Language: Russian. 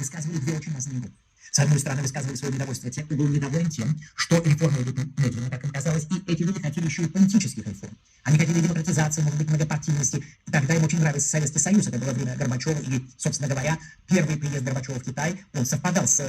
высказывали две очень разные группы. С одной стороны, высказывали свое недовольство те, кто был недоволен тем, что реформы идут медленно, как им казалось, и эти люди хотели еще и политических реформ. Они хотели демократизации, может быть, многопартийности. И тогда им очень нравился Советский Союз, это было время Горбачева, и, собственно говоря, первый приезд Горбачева в Китай, он совпадал с